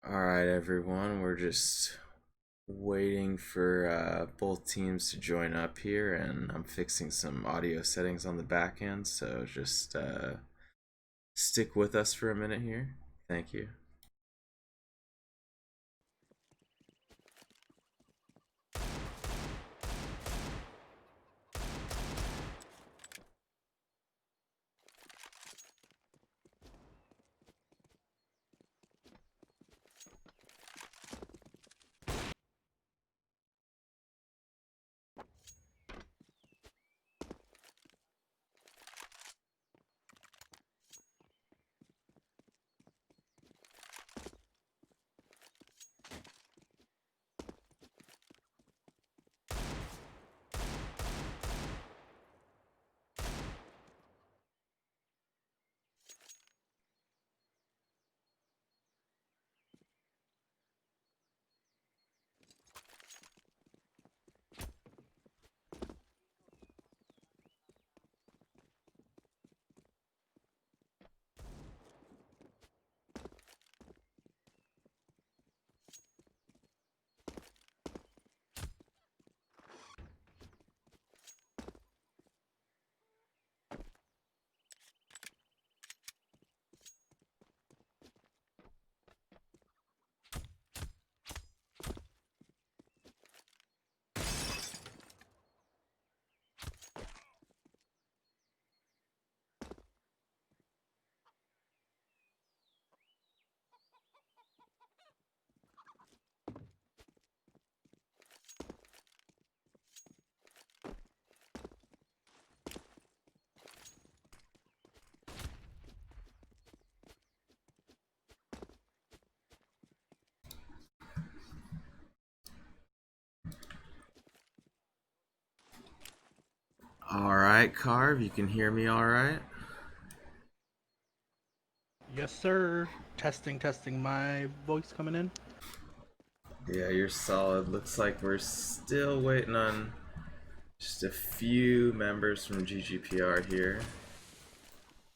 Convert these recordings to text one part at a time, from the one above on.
All right, everyone. We're just waiting for both teams to join up here, and I'm fixing some audio settings on the back end. So just stick with us for a minute here. Thank you. All right, Carve. You can hear me all right? Yes, sir. Testing, testing. My voice coming in? Yeah, you're solid. Looks like we're still waiting on just a few members from GGPR here.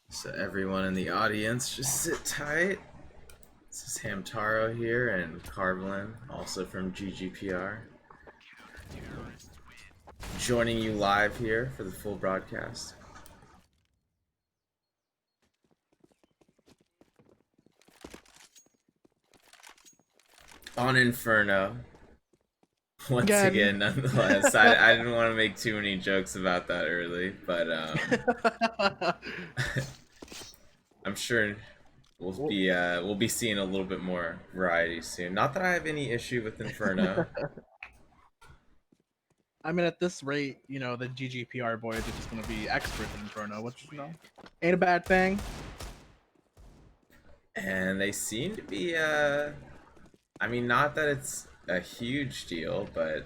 So everyone in the audience, just sit tight. This is Hamtaro here and Carvelin, also from GGPR, joining you live here for the full broadcast. On Inferno, once Again. again, nonetheless. I didn't want to make too many jokes about that early, but I'm sure Well, we'll be seeing a little bit more variety soon. Not that I have any issue with Inferno. I mean, at this rate, the GGPR boys are just going to be experts in Inferno, which, ain't a bad thing. And they seem to be I mean, not that it's a huge deal, but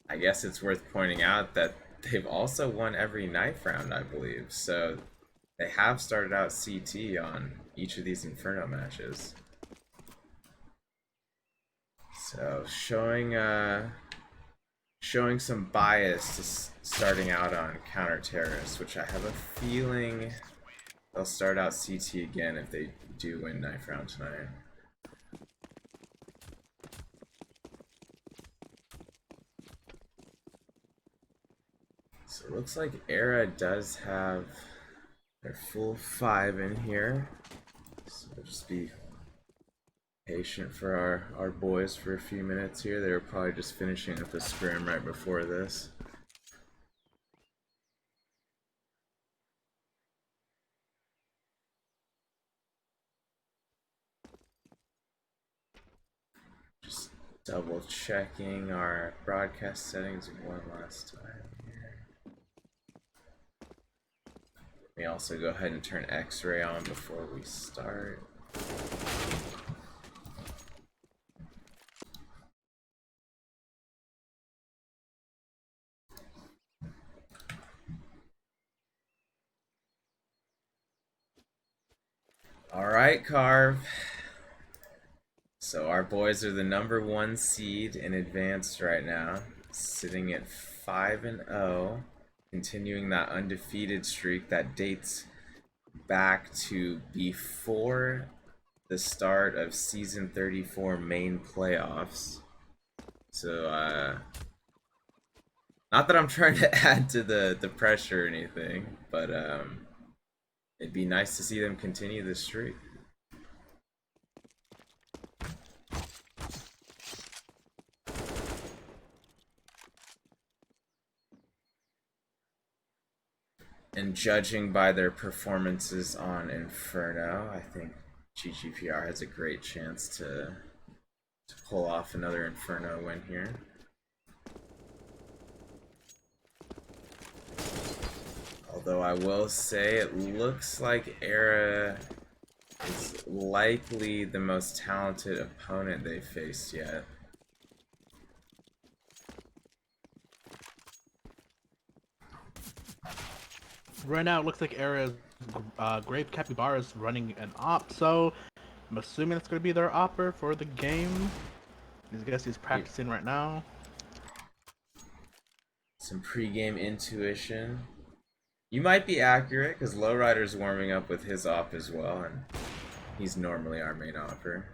I guess it's worth pointing out that they've also won every knife round, I believe. So they have started out CT on each of these Inferno matches. So showing some bias to starting out on counter terrorists, which I have a feeling they'll start out CT again if they do win knife round tonight. So it looks like eRa does have their full 5 in here. So we'll just be patient for our boys for a few minutes here. They were probably just finishing up a scrim right before this. Just double checking our broadcast settings one last time here. Let me also go ahead and turn X-ray on before we start. Alright, Carve. So our boys are the #1 seed in advanced right now, sitting at 5-0, continuing that undefeated streak that dates back to before the start of season 34 main playoffs. So, not that I'm trying to add to the pressure or anything, but it'd be nice to see them continue this streak. And judging by their performances on Inferno, I think GGPR has a great chance to pull off another Inferno win here. Although I will say it looks like eRa is likely the most talented opponent they faced yet. Right now, it looks like eRa's Grave Capybara is running an op, so I'm assuming it's going to be their opper for the game. I guess he's practicing right now. Some pre-game intuition. You might be accurate, because Lowrider's warming up with his op as well, and he's normally our main opper.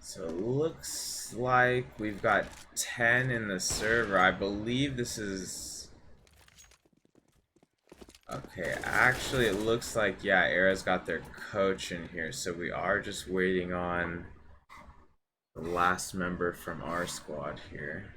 So it looks like we've got 10 in the server. I believe this is... Okay, actually it looks like, yeah, eRa's got their coach in here, so we are just waiting on the last member from our squad here.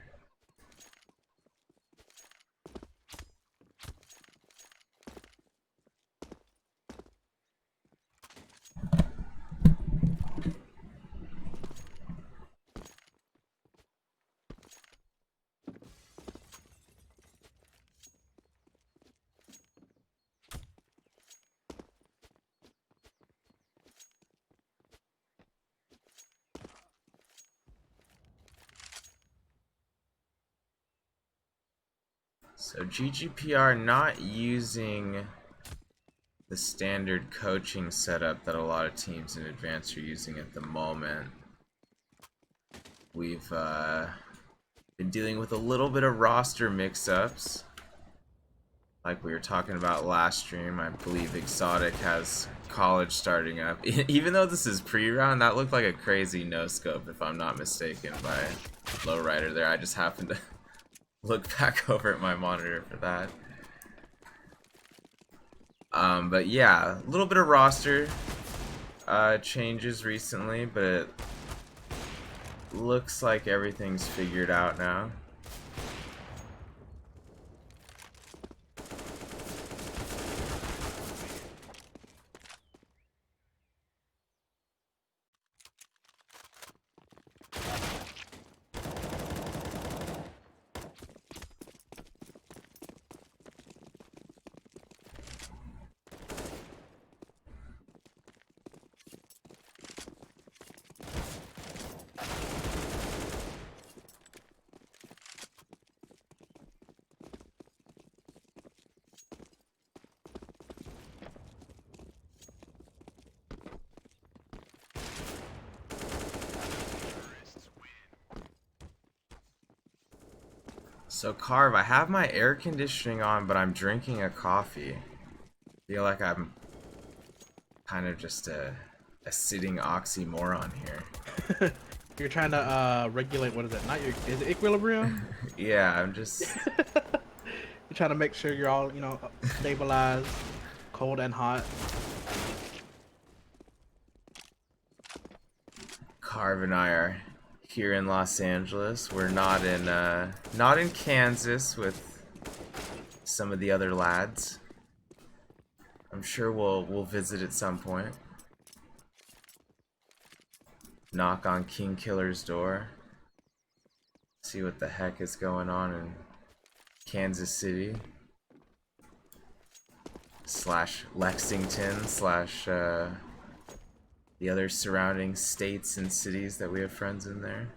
So GGPR not using the standard coaching setup that a lot of teams in Advanced are using at the moment. We've been dealing with a little bit of roster mix-ups. Like we were talking about last stream, I believe Exotic has college starting up. Even though this is pre-round, that looked like a crazy no-scope, if I'm not mistaken, by Lowrider there. I just happened to look back over at my monitor for that. But yeah, a little bit of roster changes recently, but it looks like everything's figured out now. So Carve, I have my air conditioning on, but I'm drinking a coffee. I feel like I'm kind of just a sitting oxymoron here. You're trying to regulate, what is it? Not your, is it equilibrium? Yeah, I'm just... You're trying to make sure you're all, you know, stabilized, cold and hot. Carve and I are here in Los Angeles. We're not in Kansas with some of the other lads. I'm sure we'll visit at some point. Knock on King Killer's door. See what the heck is going on in Kansas City / Lexington / the other surrounding states and cities that we have friends in there.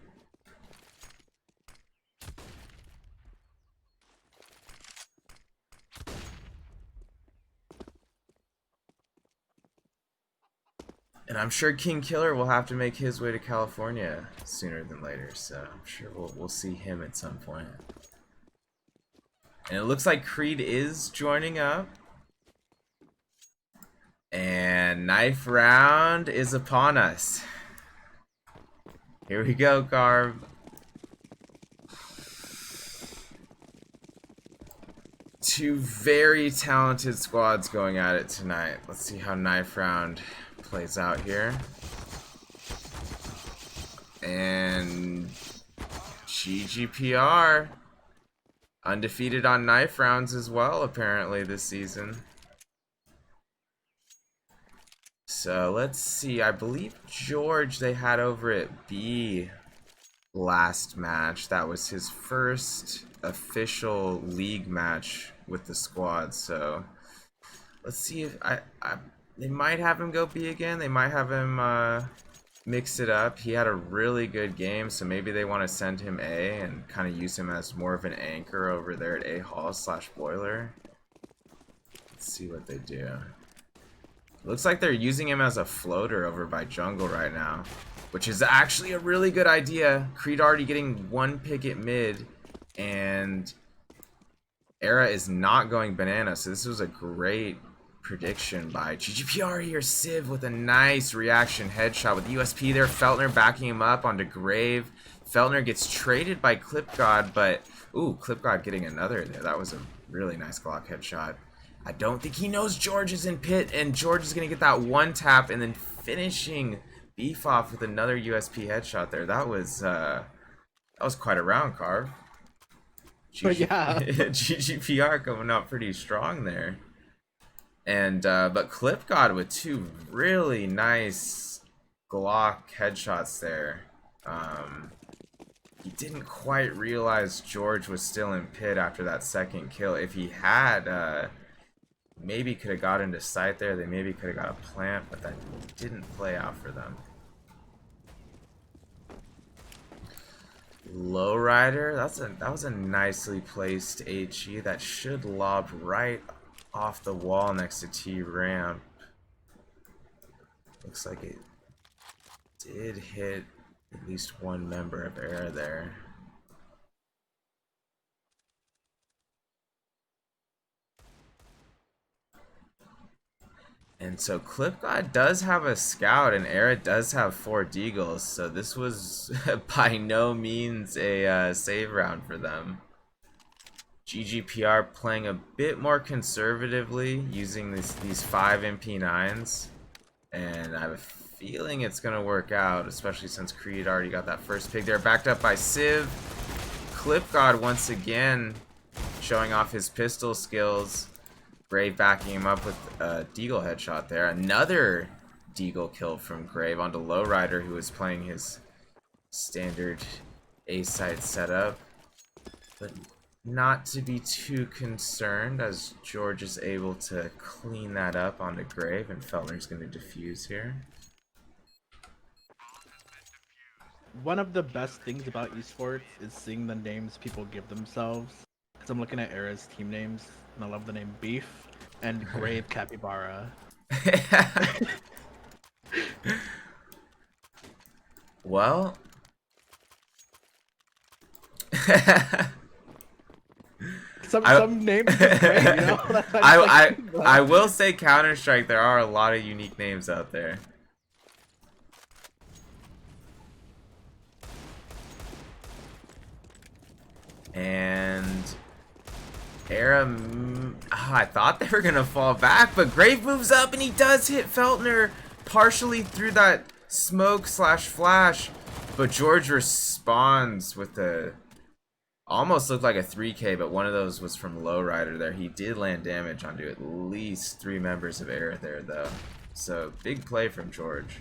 And I'm sure King Killer will have to make his way to California sooner than later, so I'm sure we'll see him at some point. And it looks like Creed is joining up. And knife round is upon us. Here we go, Carb. Two very talented squads going at it tonight. Let's see how knife round plays out here. And GGPR undefeated on knife rounds as well, apparently, this season. So let's see. I believe George they had over at B last match. That was his first official league match with the squad. So let's see if they might have him go B again. They might have him mix it up. He had a really good game, so maybe they want to send him A and kind of use him as more of an anchor over there at A Hall / Boiler. Let's see what they do. Looks like they're using him as a floater over by jungle right now, which is actually a really good idea. Creed already getting one pick at mid, and eRa is not going banana, so this was a great prediction by GGPR here. Civ with a nice reaction headshot with USP there. Feltner backing him up onto Grave. Feltner gets traded by Clipgod, but ooh, Clipgod getting another there. That was a really nice Glock headshot. I don't think he knows George is in pit, and George is going to get that one tap and then finishing Beef off with another USP headshot there. That was quite a round, Carve. Yeah. GGPR coming up pretty strong there. And but Clipgod with two really nice Glock headshots there. He didn't quite realize George was still in pit after that second kill. If he had, maybe could have got into sight there. They maybe could have got a plant, but that didn't play out for them. Lowrider, that was a nicely placed HE that should lob right off the wall next to T ramp. Looks like it did hit at least one member of eRa there. And so Clipgod does have a scout, and eRa does have 4 deagles, so this was by no means a save round for them. GGPR playing a bit more conservatively, using these 5 MP9s, and I have a feeling it's going to work out, especially since Creed already got that first pick there. Backed up by Civ. Clipgod once again showing off his pistol skills. Grave backing him up with a deagle headshot there. Another deagle kill from Grave onto Lowrider, who was playing his standard A-side setup. But not to be too concerned, as George is able to clean that up onto Grave, and Feltner's going to defuse here. One of the best things about esports is seeing the names people give themselves. Because I'm looking at eRa's team names, and I love the name Beef and Grave Capybara. Well, some names are great, you know? I will say Counter-Strike, there are a lot of unique names out there. And eRa, I thought they were gonna fall back, but Grave moves up and he does hit Feltner partially through that smoke / flash, but George responds with a almost looked like a 3K, but one of those was from Lowrider there. He did land damage onto at least 3 members of eRa there though, so big play from George.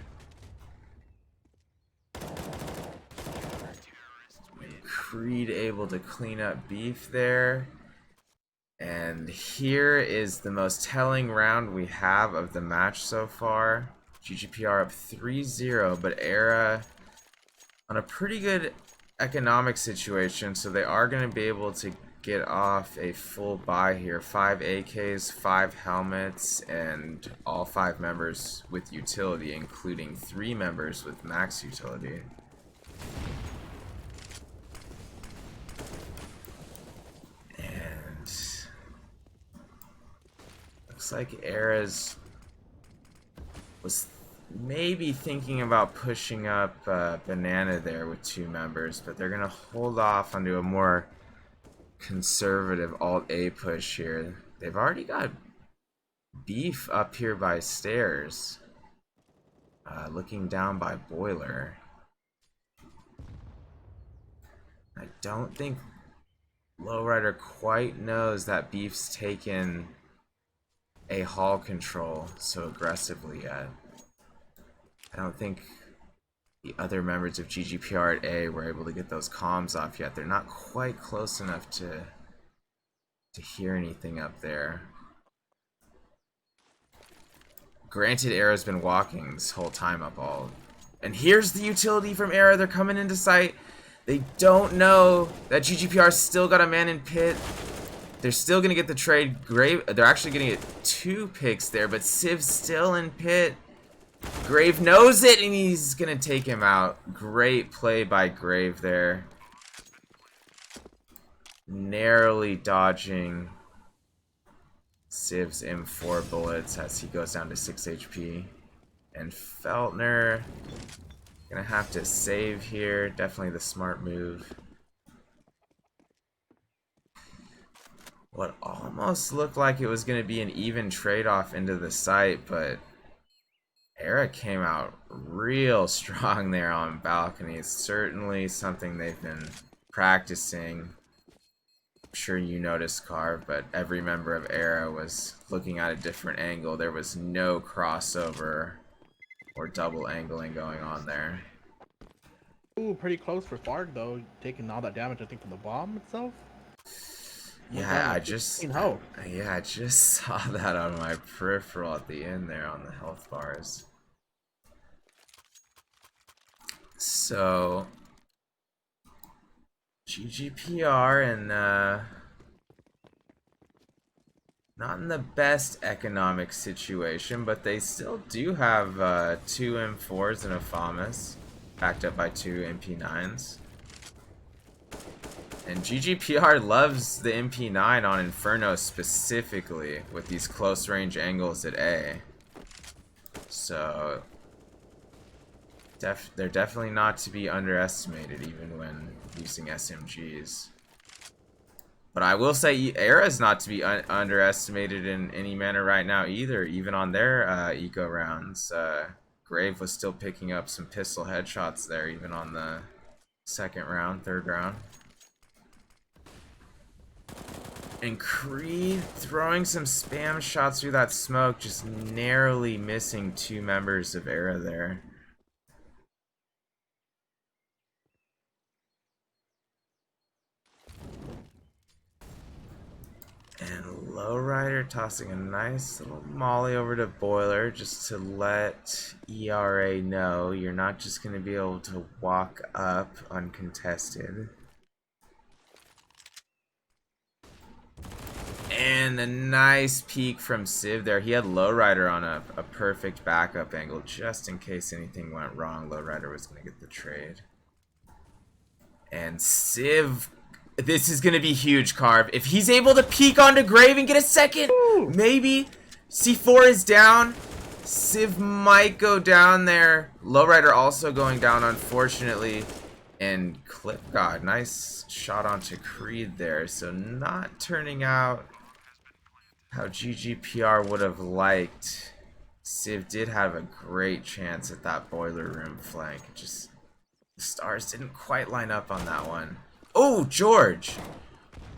Creed able to clean up Beef there. And here is the most telling round we have of the match so far. GGPR up 3-0, but eRa on a pretty good economic situation, so they are going to be able to get off a full buy here. 5 AKs, 5 helmets, and all 5 members with utility, including 3 members with max utility. Looks like eRa's was maybe thinking about pushing up Banana there with 2 members, but they're gonna hold off onto a more conservative Alt-A push here. They've already got Beef up here by stairs, looking down by Boiler. I don't think Lowrider quite knows that Beef's taken a hall control so aggressively yet. I don't think the other members of GGPR at A were able to get those comms off yet. They're not quite close enough to hear anything up there. Granted, eRa's been walking this whole time up all. And here's the utility from eRa. They're coming into sight. They don't know that GGPR still got a man in pit. They're still going to get the trade. Grave, they're actually going to get 2 picks there, but Civ's still in pit. Grave knows it, and he's going to take him out. Great play by Grave there. Narrowly dodging Civ's M4 bullets as he goes down to 6 HP. And Feltner gonna have to save here. Definitely the smart move. What almost looked like it was gonna be an even trade-off into the site, but eRa came out real strong there on balcony. It's certainly something they've been practicing. I'm sure you noticed, Carve, but every member of eRa was looking at a different angle. There was no crossover or double angling going on there. Ooh, pretty close for Farg though, taking all that damage I think from the bomb itself. Yeah, I just saw that on my peripheral at the end there on the health bars. So GGPR and not in the best economic situation, but they still do have 2 M4s and a FAMAS, backed up by 2 MP9s. And GGPR loves the MP9 on Inferno specifically, with these close range angles at A. So they're definitely not to be underestimated, even when using SMGs. But I will say eRa is not to be underestimated in any manner right now either. Even on their eco rounds, Grave was still picking up some pistol headshots there, even on the 2nd round, 3rd round. And Creed throwing some spam shots through that smoke, just narrowly missing 2 members of eRa there. And Lowrider tossing a nice little molly over to Boiler just to let eRa know you're not just going to be able to walk up uncontested. And a nice peek from Civ there. He had Lowrider on a perfect backup angle just in case anything went wrong. Lowrider was going to get the trade. And Civ, this is going to be huge, Carve. If he's able to peek onto Grave and get a second, maybe. C4 is down. Civ might go down there. Lowrider also going down, unfortunately. And Clip God, nice shot onto Creed there. So not turning out how GGPR would have liked. Civ did have a great chance at that boiler room flank. Just the stars didn't quite line up on that one. Oh, George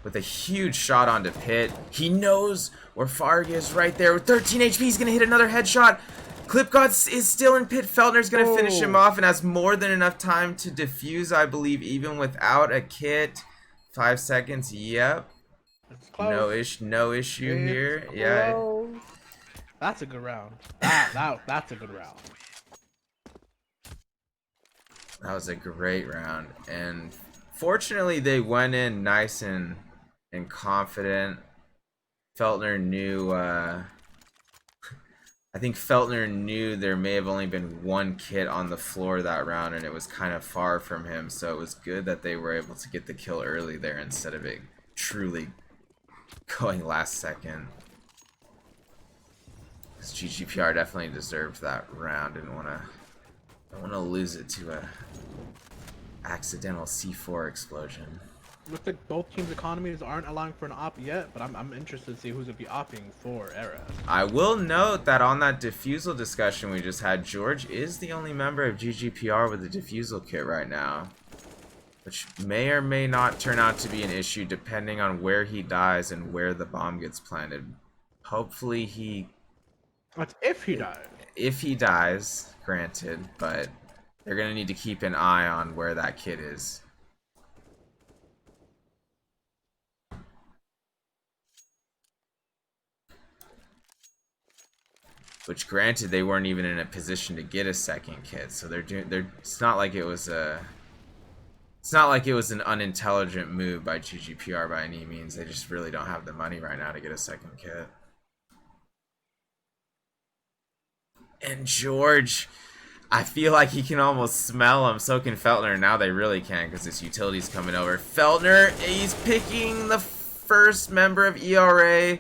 with a huge shot onto Pit. He knows where Farg is right there. With 13 HP, he's gonna hit another headshot. Clipgod is still in Pit. Feltner's gonna finish him off and has more than enough time to defuse, I believe, even without a kit. 5 seconds. Yep. No issue here. Close. Yeah. That's a good round. That's a good round. That was a great round, and fortunately they went in nice and confident. Feltner knew I think Feltner knew there may have only been 1 kit on the floor that round, and it was kind of far from him, so it was good that they were able to get the kill early there instead of it truly going last second. Because GGPR definitely deserved that round. Don't want to lose it to a accidental C4 explosion. Looks like both teams' economies aren't allowing for an op yet, but I'm interested to see who's gonna be opping for eRa. I will note that on that defusal discussion we just had, George is the only member of GGPR with a defusal kit right now, which may or may not turn out to be an issue depending on where he dies and where the bomb gets planted. Hopefully That's if he died. if he dies, granted, but they're gonna need to keep an eye on where that kid is. Which, granted, they weren't even in a position to get a second kit, so it's not like it was an unintelligent move by GGPR by any means. They just really don't have the money right now to get a second kit. And George, I feel like he can almost smell him. So can Feltner. Now they really can because this utility's coming over. Feltner, he's picking the first member of eRa.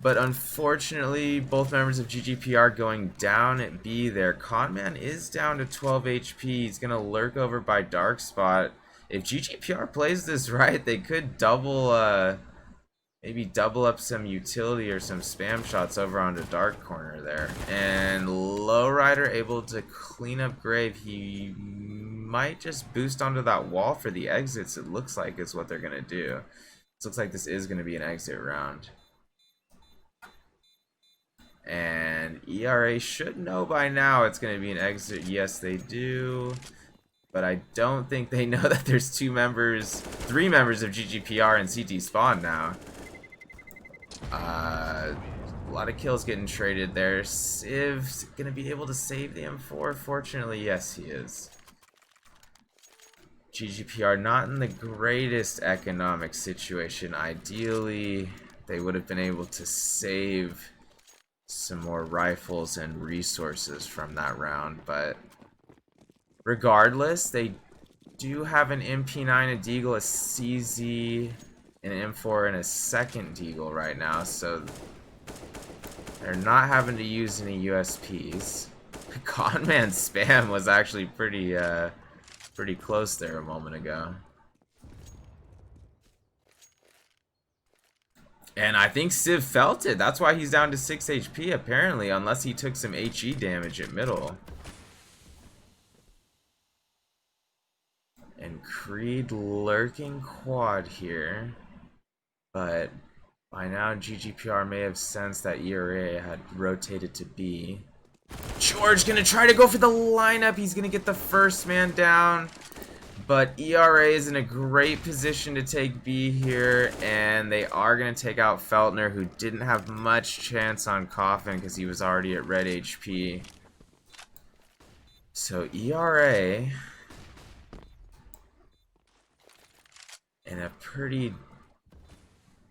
But unfortunately, both members of GGPR going down at B there. Conman is down to 12 HP. He's going to lurk over by Dark Spot. If GGPR plays this right, they could maybe double up some utility or some spam shots over onto Dark Corner there. And Lowrider able to clean up Grave. He might just boost onto that wall for the exits, it looks like is what they're going to do. It looks like this is going to be an exit round. And eRa should know by now it's going to be an exit. Yes, they do. But I don't think they know that there's three members of GGPR and CT spawn now. A lot of kills getting traded there. Civ's going to be able to save the M4. Fortunately, yes, he is. GGPR not in the greatest economic situation. Ideally, they would have been able to save some more rifles and resources from that round, but regardless, they do have an MP9, a Deagle, a CZ, an M4, and a second Deagle right now, so they're not having to use any USPs. Conman spam was actually pretty close there a moment ago. And I think Civ felt it. That's why he's down to 6 HP, apparently, unless he took some HE damage at middle. And Creed lurking quad here. But by now, GGPR may have sensed that eRa had rotated to B. George gonna try to go for the lineup. He's gonna get the first man down. But eRa is in a great position to take B here, and they are going to take out Feltner, who didn't have much chance on Coffin because he was already at red HP. So eRa in a pretty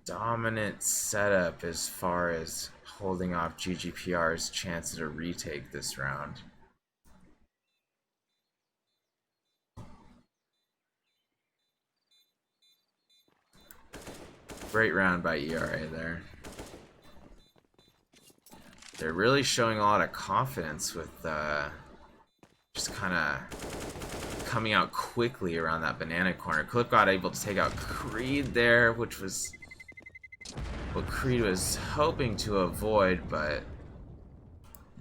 dominant setup as far as holding off GGPR's chance to retake this round. Great round by eRa there. They're really showing a lot of confidence with just kind of coming out quickly around that banana corner. Clip got able to take out Creed there, which was what Creed was hoping to avoid, but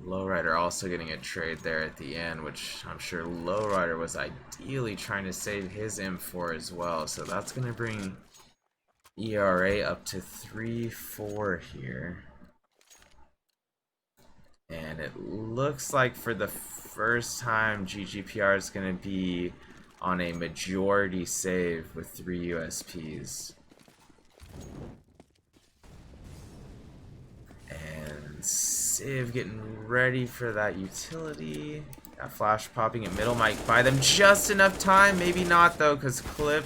Lowrider also getting a trade there at the end, which I'm sure Lowrider was ideally trying to save his M4 as well. So that's going to bring eRa up to 3-4 here. And it looks like for the first time GGPR is going to be on a majority save with 3 USPs. And Civ getting ready for that utility. That flash popping in middle might buy them just enough time. Maybe not though, because Clip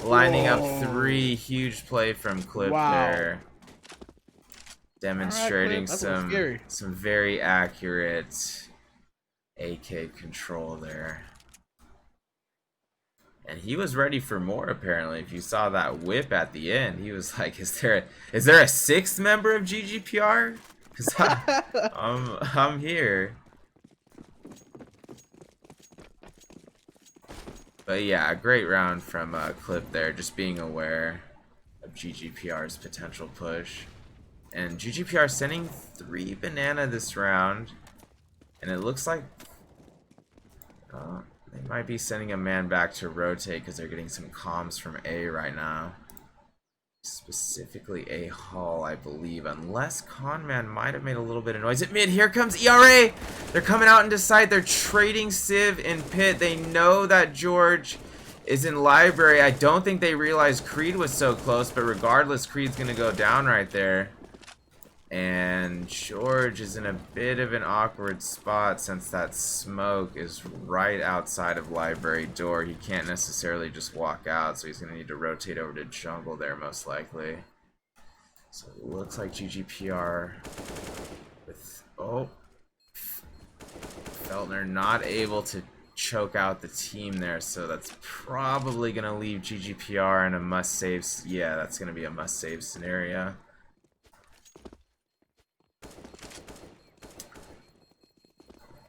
lining up 3. Huge play from Clip there. Demonstrating right, some very accurate AK control there. And he was ready for more, apparently. If you saw that whip at the end, he was like, is there a 6th member of GGPR? Cause I'm here. But yeah, a great round from Clip there, just being aware of GGPR's potential push. And GGPR sending 3 banana this round. And it looks like they might be sending a man back to rotate because they're getting some comms from A right now. Specifically A Hall, I believe. Unless Conman might have made a little bit of noise at mid. Here comes eRa! They're coming out into sight. They're trading Civ in pit. They know that George is in library. I don't think they realized Creed was so close, but regardless, Creed's gonna go down right there. And George is in a bit of an awkward spot since that smoke is right outside of library door. He can't necessarily just walk out, so he's going to need to rotate over to jungle there most likely. So it looks like GGPR with... Oh! Feltner not able to choke out the team there, so that's probably going to leave GGPR in a must-save... Yeah, that's going to be a must-save scenario.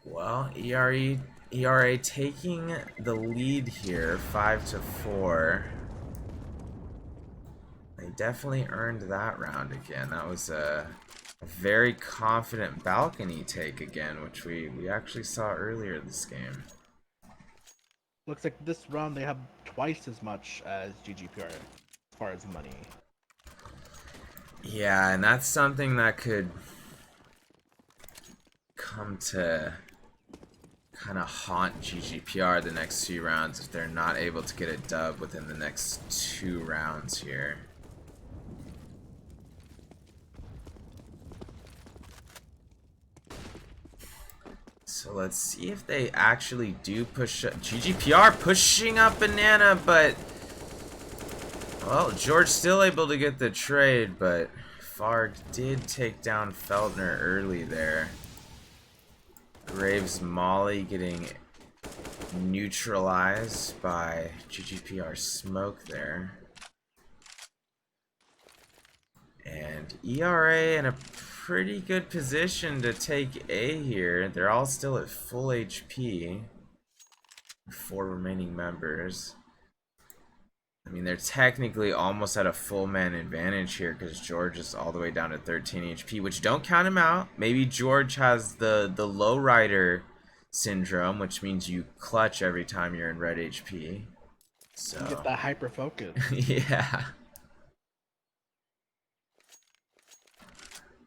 Well, eRa taking the lead here, 5-4. They definitely earned that round again. That was a very confident balcony take again, which we actually saw earlier this game. Looks like this round they have twice as much as GGPR as far as money. Yeah, and that's something that could come to kind of haunt GGPR the next few rounds if they're not able to get a dub within the next 2 rounds here. So let's see if they actually do push up. GGPR pushing up banana, but well, George still able to get the trade, but Farg did take down Feldner early there. Graves Molly getting neutralized by GGPR smoke there. And eRa in a pretty good position to take A here. They're all still at full HP. 4 remaining members. I mean, they're technically almost at a full man advantage here because George is all the way down to 13 HP, which don't count him out. Maybe George has the lowrider syndrome, which means you clutch every time you're in red HP. So You get that hyper focus. yeah.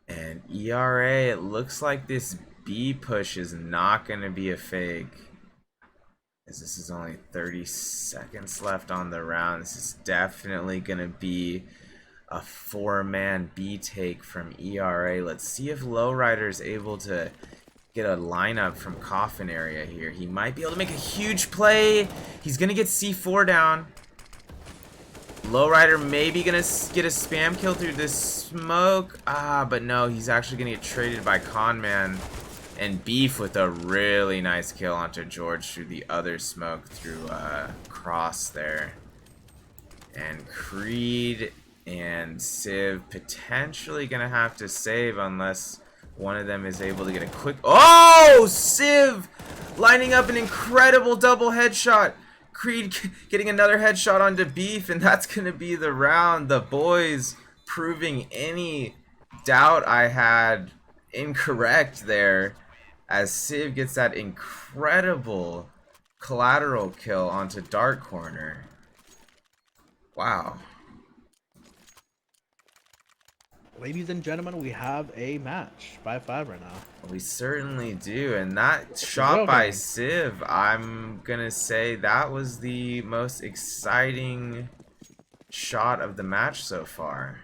And eRa, it looks like this B push is not going to be a fake. As this is only 30 seconds left on the round. This is definitely going to be a 4-man B take from eRa. Let's see if Lowrider is able to get a lineup from Coffin area here. He might be able to make a huge play. He's going to get C4 down. Lowrider maybe going to get a spam kill through this smoke. But no, he's actually going to get traded by Conman. And Beef with a really nice kill onto George through the other smoke through Cross there. And Creed and Civ potentially going to have to save unless one of them is able to get a quick... Oh! Civ lining up an incredible double headshot. Creed getting another headshot onto Beef, and that's going to be the round. The boys proving any doubt I had incorrect there, as Civ gets that incredible collateral kill onto Dark Corner. Wow. Ladies and gentlemen, we have a match 5-5 right now. We certainly do, and that shot by Civ, I'm gonna say that was the most exciting shot of the match so far.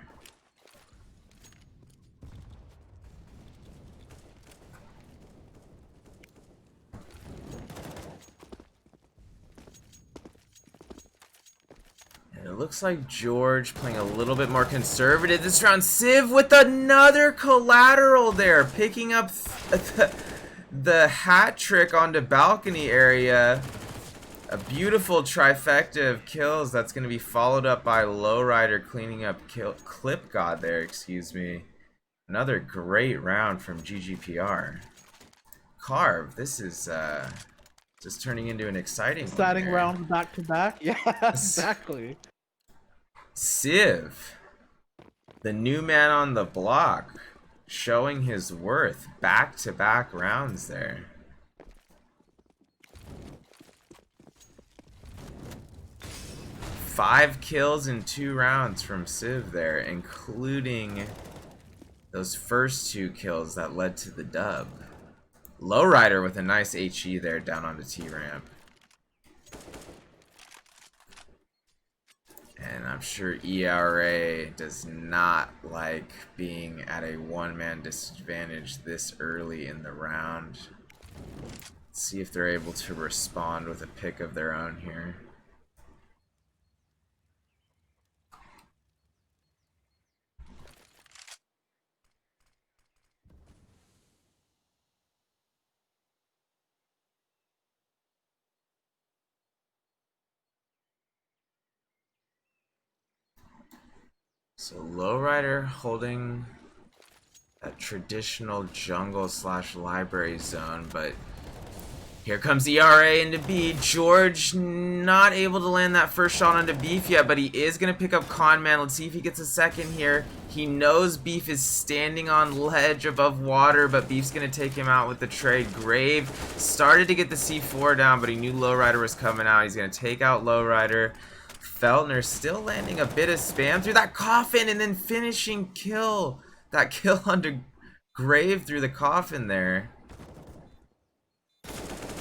And it looks like George playing a little bit more conservative this round. Civ with another collateral there, picking up the hat trick onto balcony area. A beautiful trifecta of kills that's going to be followed up by Lowrider cleaning up Clip God there, excuse me. Another great round from GGPR. Carve, this is just turning into an exciting one Exciting here. rounds back to back. Yeah, exactly. Civ, the new man on the block, showing his worth. Back-to-back rounds there. Five kills in 2 rounds from Civ there, including those first 2 kills that led to the dub. Lowrider with a nice HE there down on the T-ramp. And I'm sure eRa does not like being at a one-man disadvantage this early in the round. Let's see if they're able to respond with a pick of their own here. So Lowrider holding that traditional jungle slash library zone, but here comes eRa into B. George not able to land that first shot onto Beef yet, but he is going to pick up Conman. Let's see if he gets a second here. He knows Beef is standing on ledge above water, but Beef's going to take him out with the trade. Grave started to get the C4 down, but he knew Lowrider was coming out. He's going to take out Lowrider. Feltner still landing a bit of spam through that coffin and then finishing kill. That kill onto Grave through the coffin there.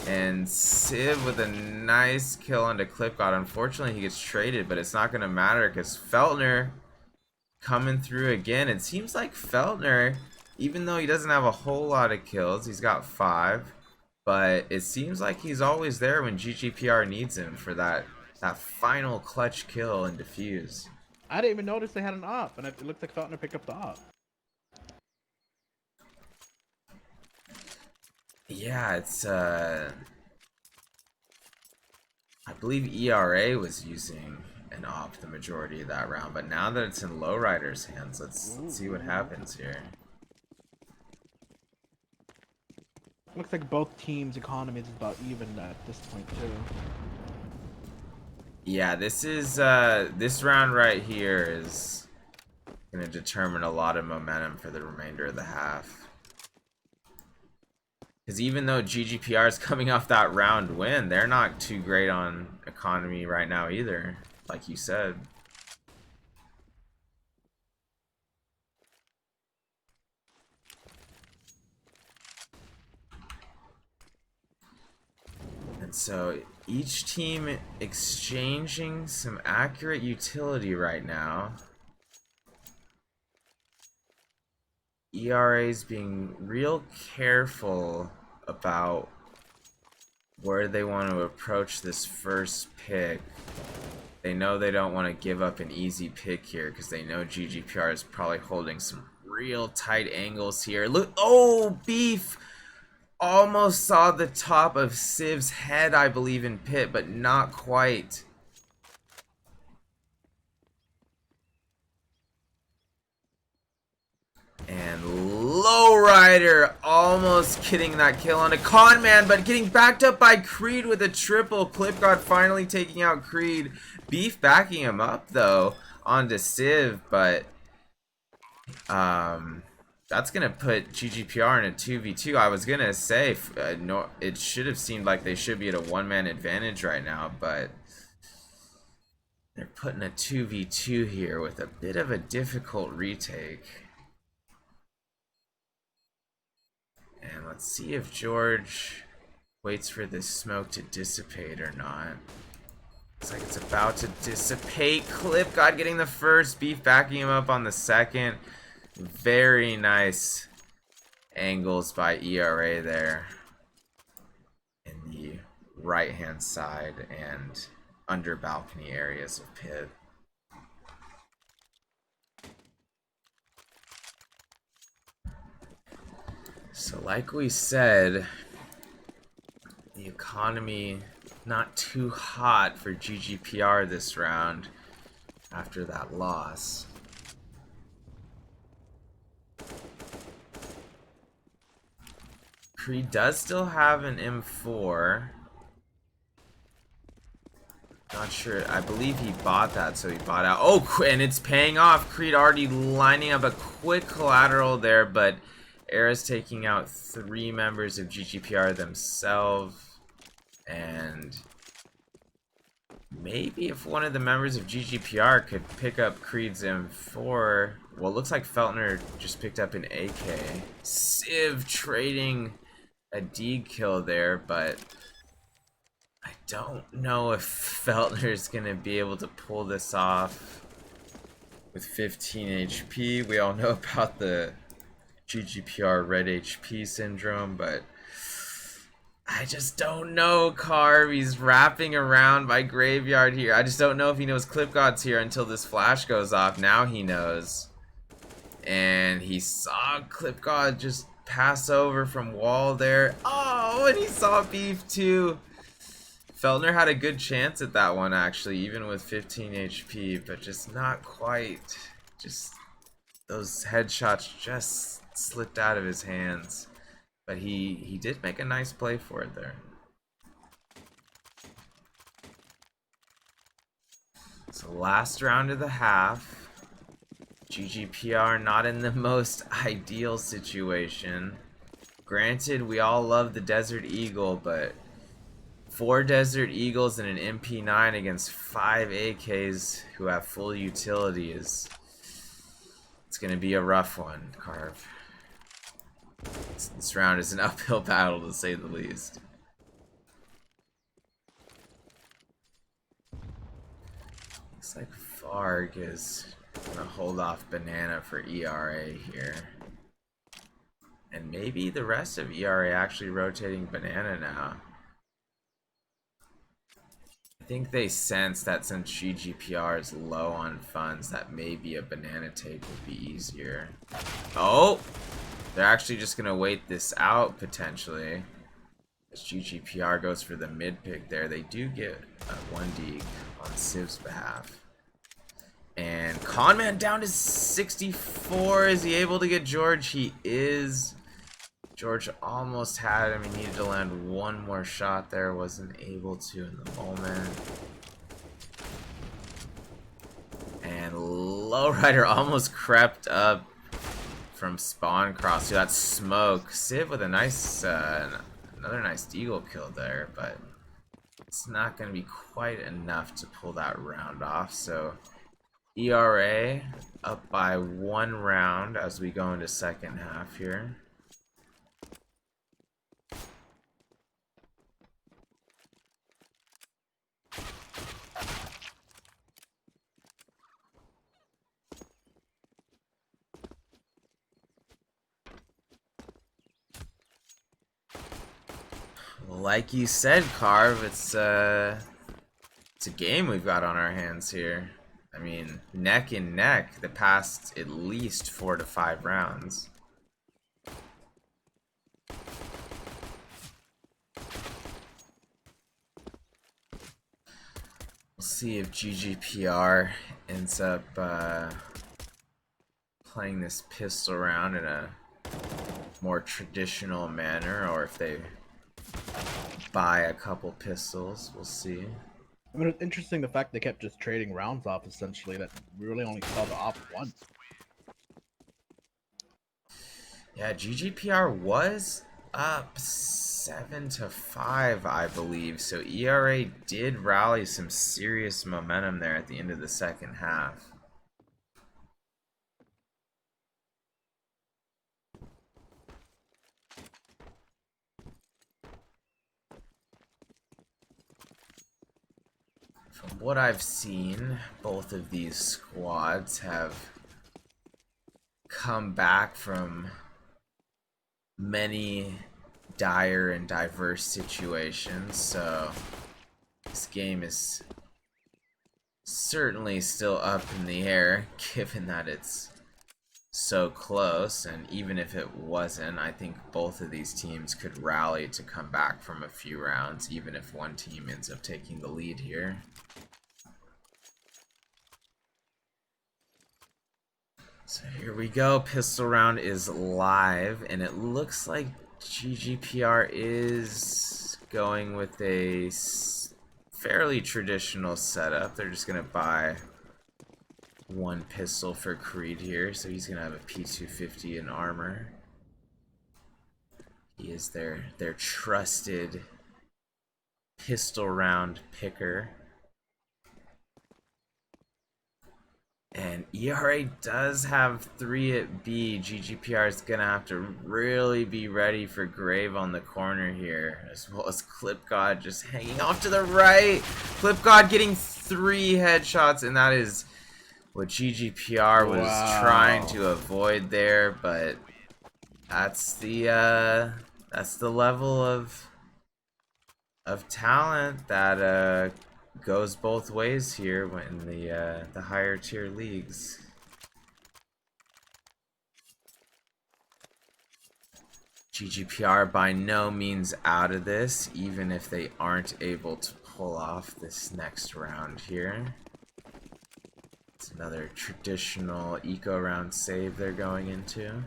And Civ with a nice kill onto Clipgod. Unfortunately, he gets traded, but it's not going to matter because Feltner coming through again. It seems like Feltner, even though he doesn't have a whole lot of kills, he's got 5, but it seems like he's always there when GGPR needs him for that final clutch kill and defuse. I didn't even notice they had an op, and it looked like Feltner picked up the op. Yeah, it's I believe eRa was using an op the majority of that round, but now that it's in Lowrider's hands, let's see what happens here. Looks like both teams' economies is about even at this point too. Yeah, this is this round right here is gonna determine a lot of momentum for the remainder of the half. Because even though GGPR is coming off that round win, they're not too great on economy right now either, like you said. And so each team exchanging some accurate utility right now. eRa's being real careful about where they want to approach this first pick. They know they don't want to give up an easy pick here because they know GGPR is probably holding some real tight angles here. Look, oh, Beef almost saw the top of Civ's head, I believe, in pit, but not quite. And Lowrider almost getting that kill on a Conman, but getting backed up by Creed with a triple. Clipgod finally taking out Creed. Beef backing him up, though, onto Civ, but that's going to put GGPR in a 2v2. I was going to say no, it should have seemed like they should be at a one-man advantage right now, but they're putting a 2v2 here with a bit of a difficult retake. And let's see if George waits for this smoke to dissipate or not. Looks like it's about to dissipate. Clipgod getting the first, Beef backing him up on the second. Very nice angles by eRa there in the right hand side and under balcony areas of pit. So like we said, the economy not too hot for GGPR this round after that loss. Creed does still have an M4. Not sure. I believe he bought that, so he bought out. Oh, and it's paying off. Creed already lining up a quick collateral there, but eRa's taking out 3 members of GGPR themselves. And maybe if one of the members of GGPR could pick up Creed's M4. Well, it looks like Feltner just picked up an AK. Civ trading a D kill there, but I don't know if Feltner's gonna be able to pull this off with 15 HP. We all know about the GGPR red HP syndrome, but I just don't know, Carv. He's wrapping around by graveyard here. I just don't know if he knows Clip God's here until this flash goes off. Now he knows. And he saw Clip God just pass over from wall there. Oh, and he saw Beef too. Feltner had a good chance at that one, actually, even with 15 HP, but just not quite. Just those headshots just slipped out of his hands. But he did make a nice play for it there. So last round of the half. GGPR not in the most ideal situation. Granted, we all love the Desert Eagle, but 4 Desert Eagles and an MP9 against 5 AKs who have full utility it's gonna be a rough one, Carv. This round is an uphill battle, to say the least. Looks like Varg is gonna hold off Banana for eRa here. And maybe the rest of eRa actually rotating Banana now. I think they sense that since GGPR is low on funds, that maybe a Banana take would be easier. Oh! They're actually just gonna wait this out, potentially. As GGPR goes for the mid pick there, they do get 1D on Civ's behalf. And Conman down to 64. Is he able to get George? He is. George almost had him. He needed to land one more shot there. Wasn't able to in the moment. And Lowrider almost crept up from spawn cross to that smoke. Civ with a nice, another nice deagle kill there, but it's not going to be quite enough to pull that round off. So eRa up by 1 round as we go into second half here. Like you said, Carv, it's a game we've got on our hands here. I mean, neck and neck the past at least 4 to 5 rounds. We'll see if GGPR ends up playing this pistol round in a more traditional manner, or if they buy a couple pistols. We'll see. I mean, it's interesting the fact they kept just trading rounds off, essentially, that we really only saw the op once. Yeah, GGPR was up 7 to 5, I believe. So eRa did rally some serious momentum there at the end of the second half. From what I've seen, both of these squads have come back from many dire and diverse situations, so this game is certainly still up in the air, given that it's so close. And even if it wasn't, I think both of these teams could rally to come back from a few rounds, even if one team ends up taking the lead here. So here we go. Pistol round is live, and it looks like GGPR is going with a fairly traditional setup. They're just gonna buy one pistol for Creed here, so he's gonna have a P250 in armor. He is their trusted pistol round picker. And eRa does have 3 at B. GGPR is going to have to really be ready for Grave on the corner here, as well as Clip God just hanging off to the right. Clip God getting 3 headshots, and that is what GGPR was trying to avoid there, but that's the level of talent that goes both ways here when the higher tier leagues. GGPR by no means out of this, even if they aren't able to pull off this next round here. It's another traditional eco round save they're going into.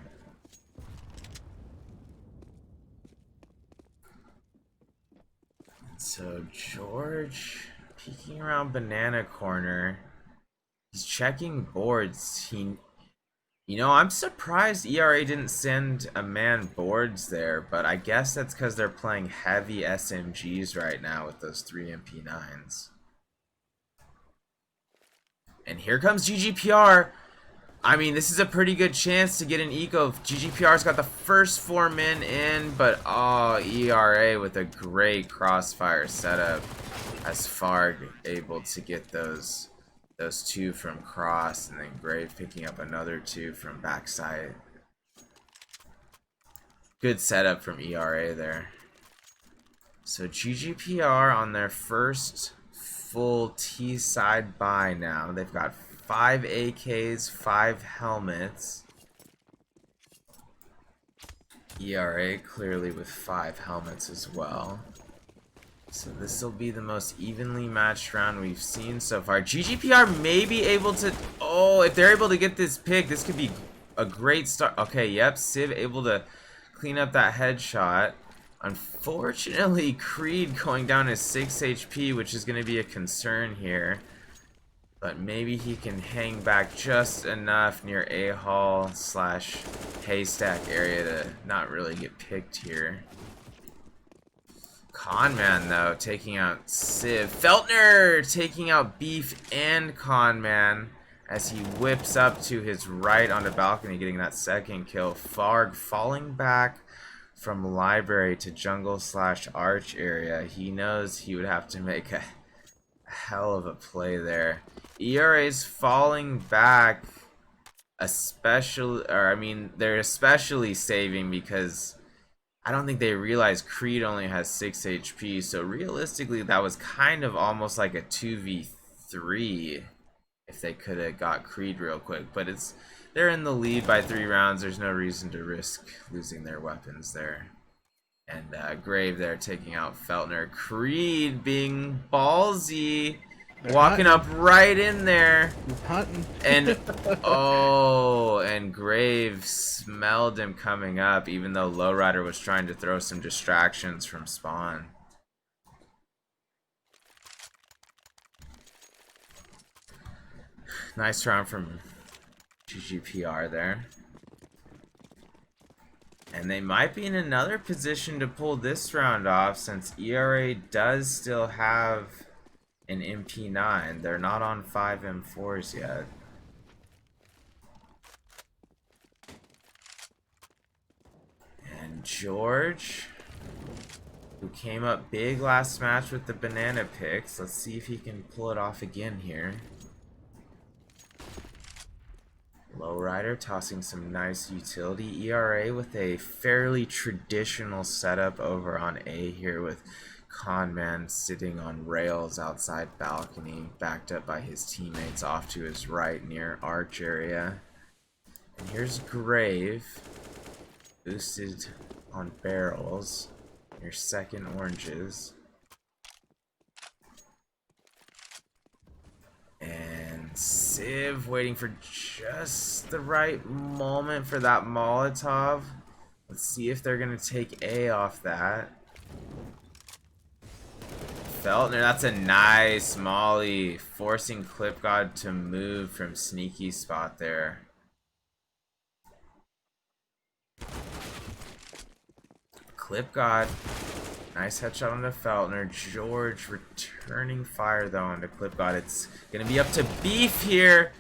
So George peeking around banana corner. He's checking boards. I'm surprised eRa didn't send a man boards there, but I guess that's because they're playing heavy SMGs right now with those 3 MP9s. And here comes GGPR. I mean, this is a pretty good chance to get an eco. GGPR's got the first 4 men in, but eRa with a great crossfire setup as far able to get those 2 from cross, and then Grave picking up another 2 from backside. Good setup from eRa there. So GGPR on their first full T-side buy now. They've got 5 AKs, 5 helmets. eRa clearly with 5 helmets as well. So this will be the most evenly matched round we've seen so far. GGPR may be able to... Oh, if they're able to get this pick, this could be a great start. Okay, yep, Civ able to clean up that headshot. Unfortunately, Creed going down to 6 HP, which is going to be a concern here. But maybe he can hang back just enough near A-Hall / Haystack area to not really get picked here. Conman, though, taking out Civ. Feltner taking out Beef and Conman as he whips up to his right on the balcony, getting that second kill. Farg falling back from library to jungle / arch area. He knows he would have to make a hell of a play there. eRa's falling back, they're especially saving because I don't think they realize Creed only has 6 HP, so realistically that was kind of almost like a 2v3 if they could have got Creed real quick, but they're in the lead by 3 rounds. There's no reason to risk losing their weapons there. And Grave there taking out Feltner. Creed being ballsy, walking up right in there. He's hunting. And and Grave smelled him coming up, even though Lowrider was trying to throw some distractions from spawn. Nice round from GGPR there. And they might be in another position to pull this round off since eRa does still have an MP9. They're not on 5 M4s yet. And George, who came up big last match with the banana picks. Let's see if he can pull it off again here. Lowrider tossing some nice utility. eRa with a fairly traditional setup over on A here with Conman sitting on rails outside balcony, backed up by his teammates off to his right near arch area. And here's Grave, boosted on barrels near second oranges. And Civ waiting for just the right moment for that Molotov. Let's see if they're gonna take A off that. Feltner, that's a nice molly, forcing Clip God to move from sneaky spot there. Clip God, nice headshot onto Feltner. George returning fire though onto Clip God. It's gonna be up to Beef here,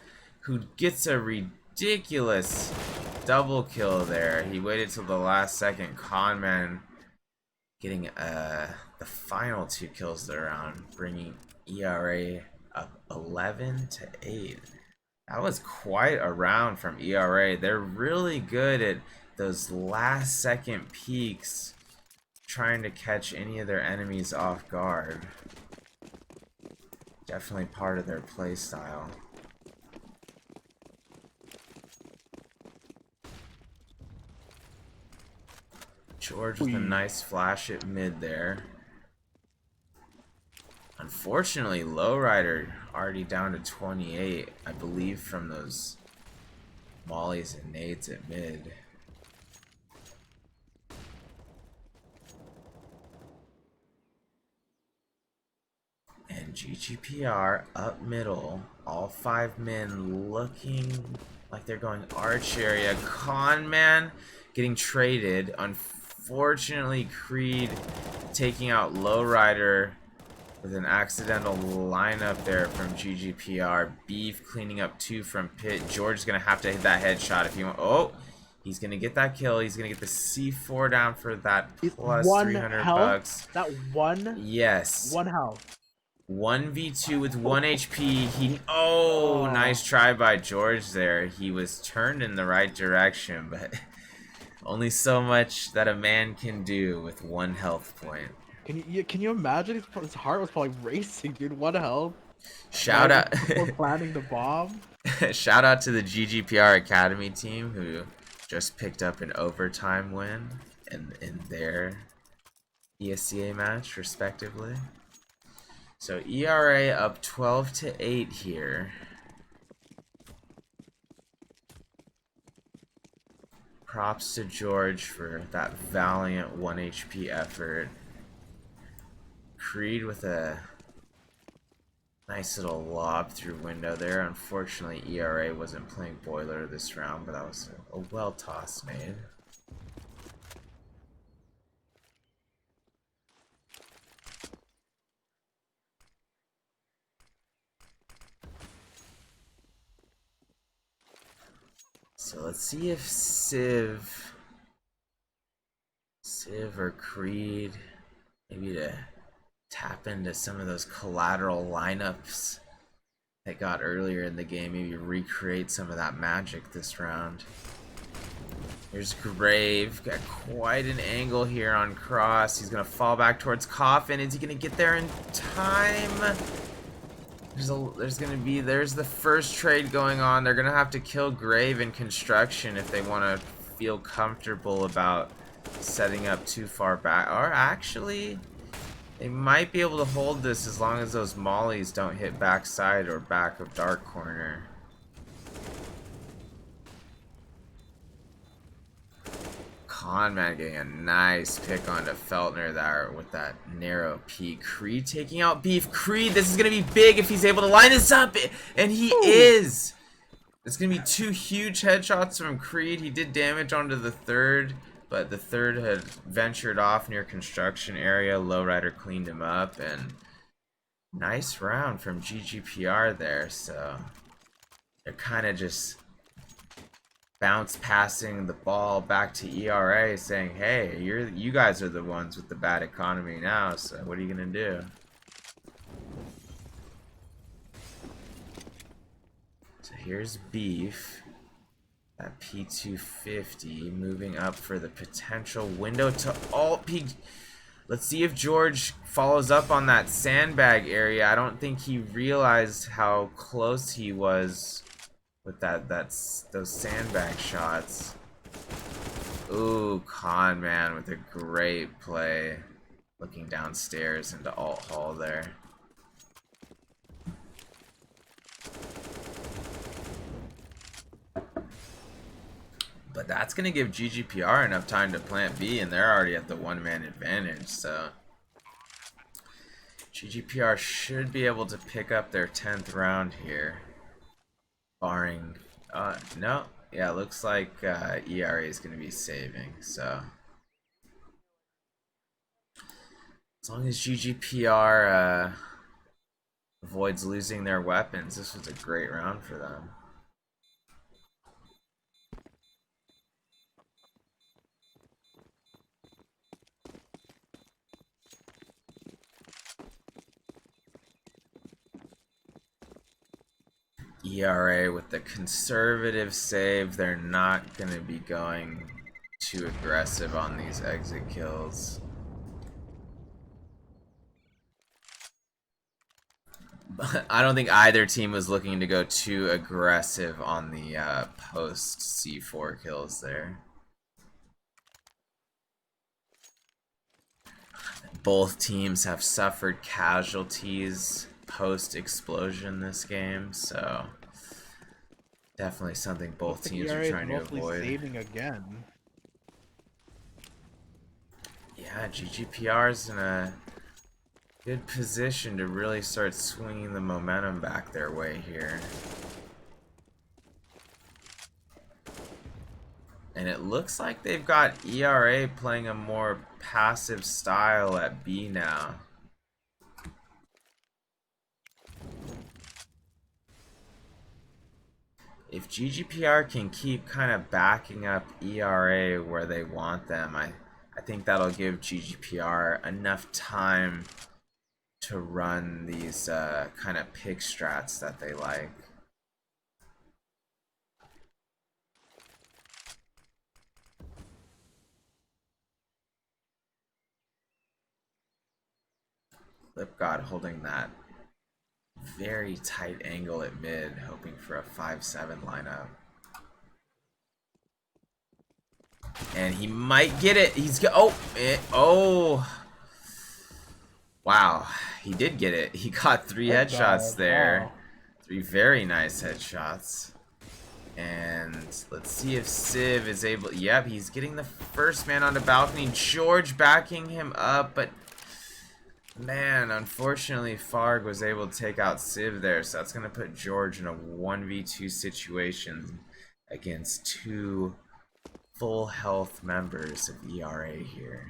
who gets a ridiculous double kill there. He waited till the last second. Conman getting the final 2 kills of the round, bringing eRa up 11-8. That was quite a round from eRa. They're really good at those last second peaks, trying to catch any of their enemies off guard. Definitely part of their play style. George with a nice flash at mid there. Unfortunately, Lowrider already down to 28, I believe, from those mollies and nades at mid. And GGPR up middle, all 5 men looking like they're going arch area. Conman getting traded. Unfortunately, Creed taking out Lowrider with an accidental lineup there from GGPR. Beef cleaning up 2 from Pit. George is going to have to hit that headshot if you want. Oh, he's going to get that kill. He's going to get the C4 down for that plus 300 bucks. That one? Yes. 1 health. 1v2 with 1 HP. Oh, nice try by George there. He was turned in the right direction, but only so much that a man can do with 1 health point. Can you imagine? His heart was probably racing, dude. 1 health. Shout out before planting the bomb. Shout out to the GGPR Academy team who just picked up an overtime win in their ESCA match, respectively. So eRa up 12-8 here. Props to George for that valiant 1 HP effort. Creed with a nice little lob through window there. Unfortunately, eRa wasn't playing Boiler this round, but that was a well-tossed nade. So let's see if Civ or Creed, maybe to tap into some of those collateral lineups that got earlier in the game, maybe recreate some of that magic this round. Here's Grave, got quite an angle here on Cross. He's gonna fall back towards Coffin. Is he gonna get there in time? There's the first trade going on. They're gonna have to kill Grave in construction if they want to feel comfortable about setting up too far back. Or actually, they might be able to hold this as long as those mollies don't hit backside or back of dark corner. Conman getting a nice pick onto Feltner there with that narrow peek. Creed taking out Beef. Creed, this is going to be big if he's able to line this up. And he is. It's going to be 2 huge headshots from Creed. He did damage onto the third, but the third had ventured off near construction area. Lowrider cleaned him up. And nice round from GGPR there. So they're kind of just bounce passing the ball back to eRa, saying, hey, you guys are the ones with the bad economy now, so what are you gonna do? So here's Beef, that P250 moving up for the potential window to alt peek. Let's see if George follows up on that sandbag area. I don't think he realized how close he was with those sandbag shots. Ooh, Conman with a great play, looking downstairs into alt hall there. But that's going to give GGPR enough time to plant B, and they're already at the one-man advantage, so GGPR should be able to pick up their 10th round here. Barring... no. Yeah, it looks like eRa is going to be saving, so... As long as GGPR avoids losing their weapons, this was a great round for them. eRa with the conservative save, they're not going to be going too aggressive on these exit kills. I don't think either team was looking to go too aggressive on the post C4 kills there. Both teams have suffered casualties post explosion this game, so definitely something both teams are trying to avoid. Saving again. Yeah, GGPR is in a good position to really start swinging the momentum back their way here. And it looks like they've got eRa playing a more passive style at B now. If GGPR can keep kind of backing up eRa where they want them, I think that'll give GGPR enough time to run these kind of pick strats that they like. Lipgod holding that very tight angle at mid, hoping for a 5-7 lineup. And he might get it. He's oh. Wow, he did get it. He got 3 headshots there. Wow. 3 very nice headshots. And let's see if Civ is able... Yep, he's getting the first man on the balcony. George backing him up, but... Man, unfortunately, Farg was able to take out Civ there, so that's going to put George in a 1v2 situation against 2 full health members of eRa here.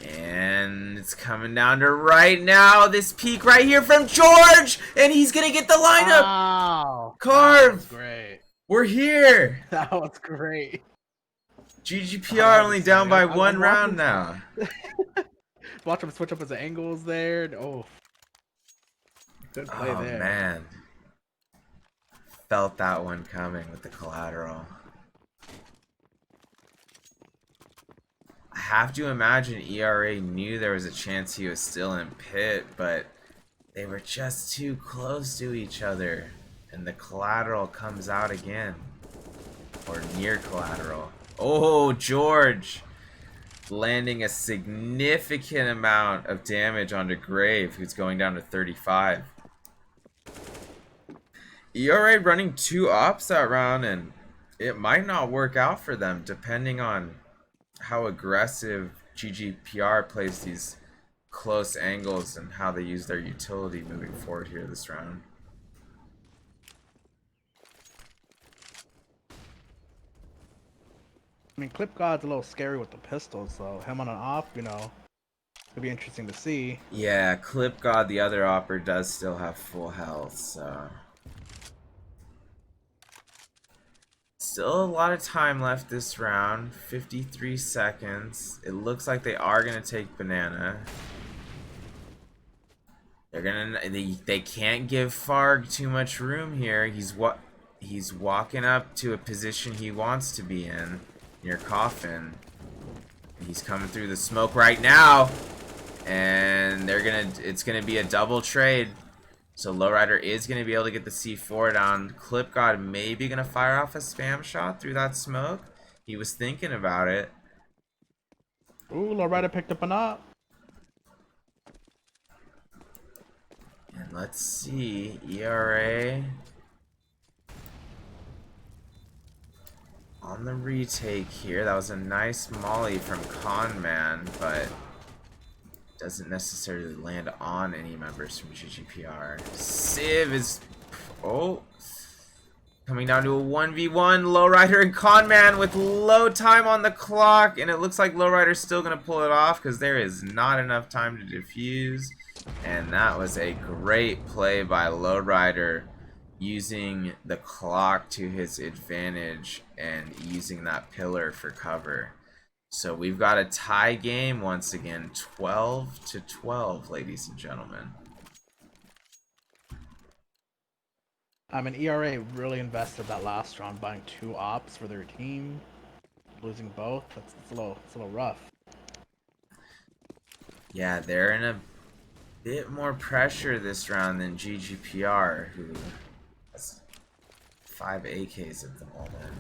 And it's coming down to right now, this peek right here from George, and he's going to get the lineup. Wow. Carve. That was great. We're here. That was great. GGPR only down by 1 round now. Watch him switch up his angles there. Oh, good play there. Oh man, felt that one coming with the collateral. I have to imagine eRa knew there was a chance he was still in pit, but they were just too close to each other, and the collateral comes out again, or near collateral. Oh, George landing a significant amount of damage onto Grave, who's going down to 35. eRa running 2 ops that round, and it might not work out for them depending on how aggressive GGPR plays these close angles and how they use their utility moving forward here this round. I mean, Clip God's a little scary with the pistol, so him on an op, you know, it'd be interesting to see. Yeah, Clip God, the other opper, does still have full health, so... Still a lot of time left this round, 53 seconds. It looks like they are going to take Banana. They can't give Farg too much room here. He's walking up to a position he wants to be in. Near Coffin. He's coming through the smoke right now, and it's gonna be a double trade. So Lowrider is gonna be able to get the C4 down. Clip God maybe gonna fire off a spam shot through that smoke. He was thinking about it. Ooh, Lowrider picked up an op. And let's see, eRa on the retake here. That was a nice molly from Conman, but doesn't necessarily land on any members from GGPR. Civ is... Oh. Coming down to a 1v1. Lowrider and Conman with low time on the clock. And it looks like Lowrider's still going to pull it off because there is not enough time to defuse. And that was a great play by Lowrider, using the clock to his advantage and using that pillar for cover. So we've got a tie game once again, 12-12, ladies and gentlemen. I mean, eRa really invested that last round buying 2 ops for their team. Losing both, it's a little rough. Yeah, they're in a bit more pressure this round than GGPR, who has 5 AKs at the moment.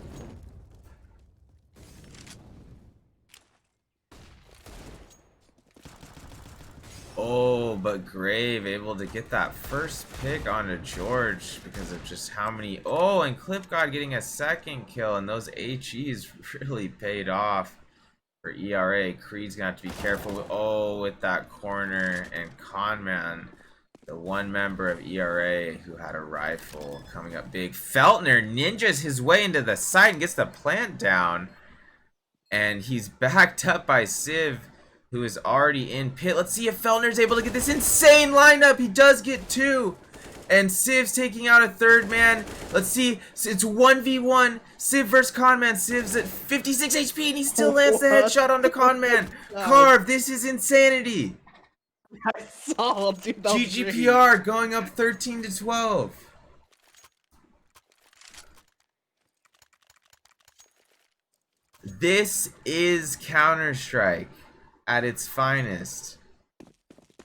Oh, but Grave able to get that first pick onto George because of just how many... Oh, and ClipGod getting a second kill, and those HEs really paid off for eRa. Creed's gonna have to be careful. Oh, with that corner, and Conman, the one member of eRa who had a rifle, coming up big. Feltner ninjas his way into the site and gets the plant down, and he's backed up by Civ, who is already in pit. Let's see if Feltner's able to get this insane lineup. He does get 2. And Civ's taking out a third man. Let's see. It's 1v1. Civ versus Conman. Civ's at 56 HP and he still lands the headshot onto Conman. Carve, this is insanity. I saw, dude. GGPR going up 13-12. This is Counter-Strike at its finest.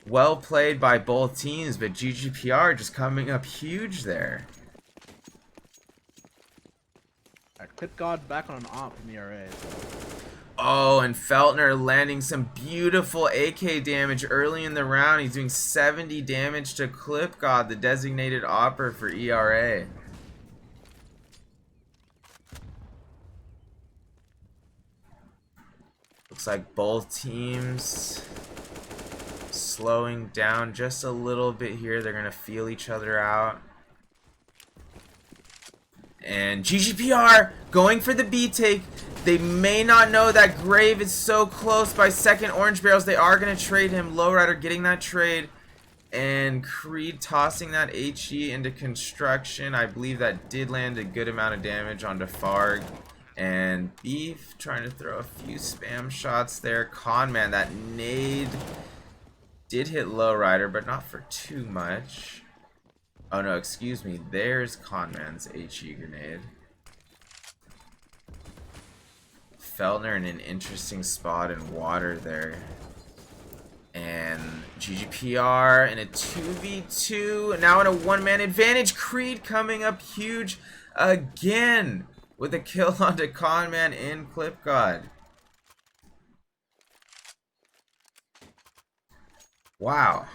Well played by both teams, but GGPR just coming up huge there. ClipGod back on an op in the RA. Oh, and Feltner landing some beautiful AK damage early in the round. He's doing 70 damage to ClipGod, the designated opper for eRa. Looks like both teams slowing down just a little bit here. They're gonna feel each other out. And GGPR going for the B take. They may not know that Grave is so close by second orange barrels. They are gonna trade him. Lowrider getting that trade. And Creed tossing that HE into construction. I believe that did land a good amount of damage onto Farg. And Beef trying to throw a few spam shots there. Conman, that nade did hit Lowrider, but not for too much. Oh no, excuse me. There's Conman's HE grenade. Feltner in an interesting spot in water there. And GGPR in a 2v2. Now in a one-man advantage. Creed coming up huge again with a kill onto Conman in ClipGod. Wow.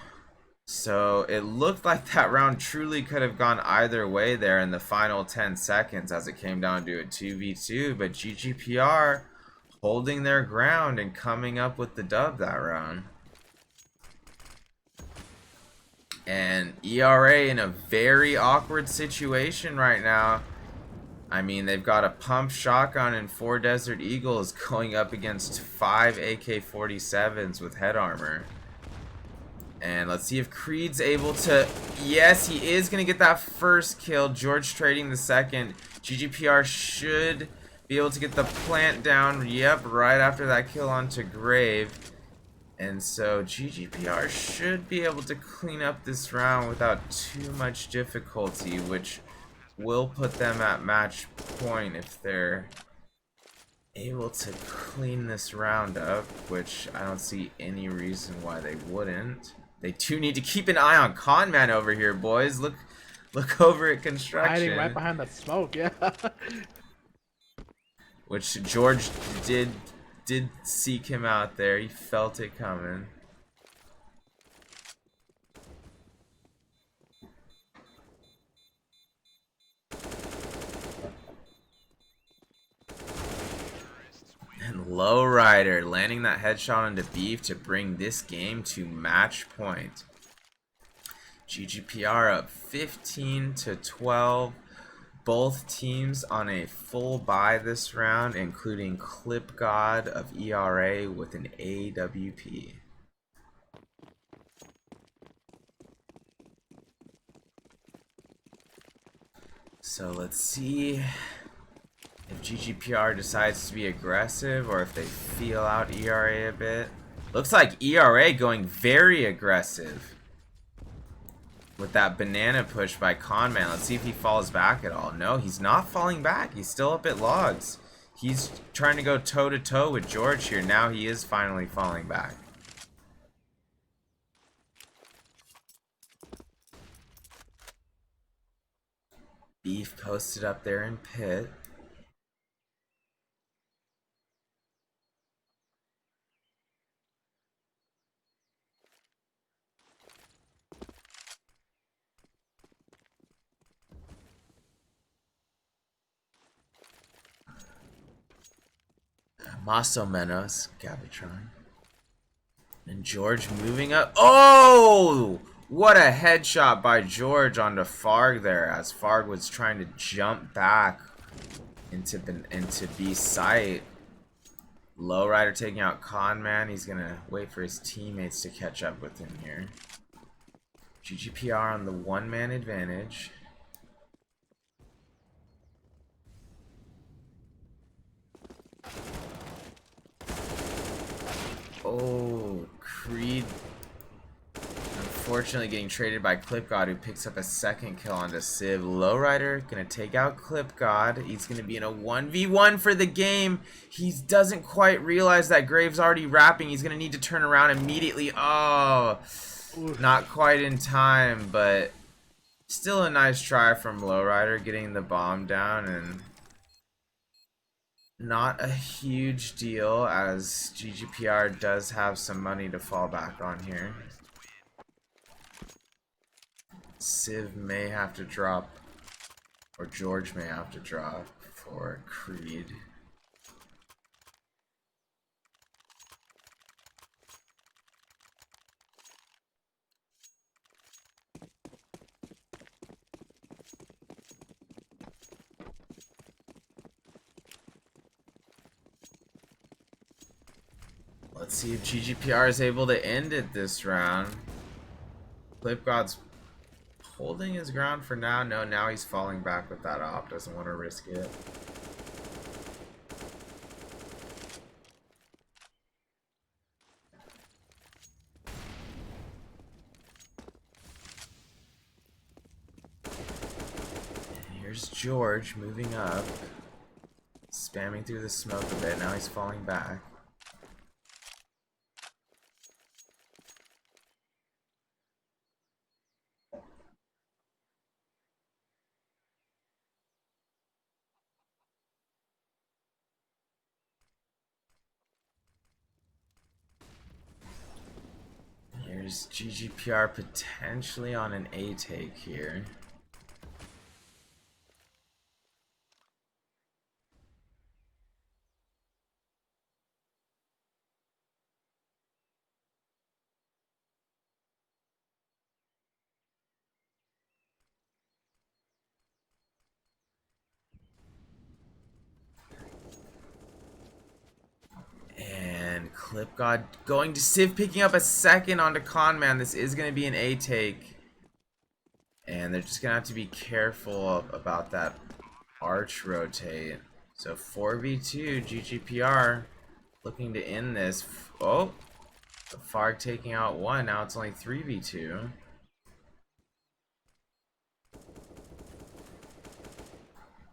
So it looked like that round truly could have gone either way there in the final 10 seconds as it came down to a 2v2, but GGPR holding their ground and coming up with the dub that round. And eRa in a very awkward situation right now. I mean, they've got a pump shotgun and 4 Desert Eagles going up against 5 AK-47s with head armor. And let's see if Creed's able to... Yes, he is going to get that first kill. George trading the second. GGPR should be able to get the plant down. Yep, right after that kill onto Grave. And so GGPR should be able to clean up this round without too much difficulty, which will put them at match point if they're able to clean this round up, which I don't see any reason why they wouldn't. They do need to keep an eye on Conman over here, boys. Look over at construction. Hiding right behind that smoke, yeah. Which George did seek him out there. He felt it coming. And Lowrider landing that headshot onto Beef to bring this game to match point. GGPR up 15 to 12. Both teams on a full buy this round, including Clip God of eRa with an AWP. So let's see if GGPR decides to be aggressive or if they feel out eRa a bit. Looks like eRa going very aggressive with that banana push by Conman. Let's see if he falls back at all. No, he's not falling back. He's still up at logs. He's trying to go toe-to-toe with George here. Now he is finally falling back. Beef posted up there in pit. Maso Menos, Gabatron. And George moving up. Oh! What a headshot by George onto Farg there, as Farg was trying to jump back into B site. Lowrider taking out Conman. He's gonna wait for his teammates to catch up with him here. GGPR on the one-man advantage. Oh, Creed unfortunately getting traded by Clip God, who picks up a second kill onto Civ. Lowrider gonna take out Clip God. He's gonna be in a 1v1 for the game. He doesn't quite realize that Graves already wrapping. He's gonna need to turn around immediately. Oh, not quite in time, but still a nice try from Lowrider getting the bomb down, and not a huge deal as GGPR does have some money to fall back on here. Civ may have to drop, or George may have to drop for Creed. Let's see if GGPR is able to end it this round. Clip God's holding his ground for now. No, now he's falling back with that op. Doesn't want to risk it. And here's George moving up. Spamming through the smoke a bit. Now he's falling back. Here's GGPR potentially on an A take here. And Clip God going to Civ, picking up a second onto Conman. This is going to be an A take. And they're just going to have to be careful about that arch rotate. So 4v2, GGPR looking to end this. Oh, the Farg taking out one. Now it's only 3v2.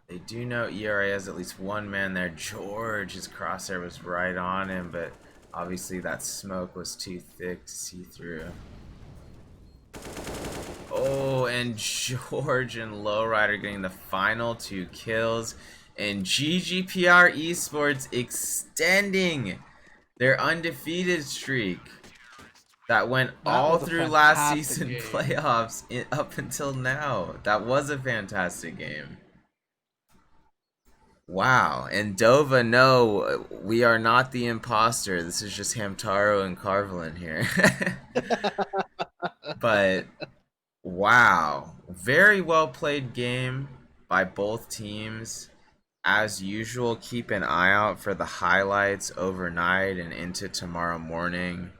They do know eRa has at least one man there. George, his crosshair was right on him, but obviously that smoke was too thick to see through. Oh, and George and Lowrider getting the final 2 kills. And GGPR Esports extending their undefeated streak that went all through last season playoffs up until now. That was a fantastic game. Wow. And Dova, no, we are not the imposter. This is just Hamtaro and Carvelin here. But wow. Very well played game by both teams. As usual, keep an eye out for the highlights overnight and into tomorrow morning.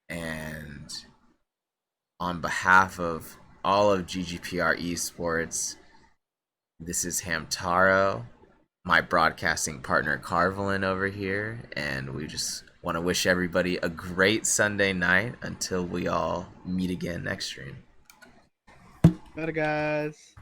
And on behalf of all of GGPR Esports, this is Hamtaro, my broadcasting partner Carvelin over here, and we just want to wish everybody a great Sunday night until we all meet again next stream. Bye, guys.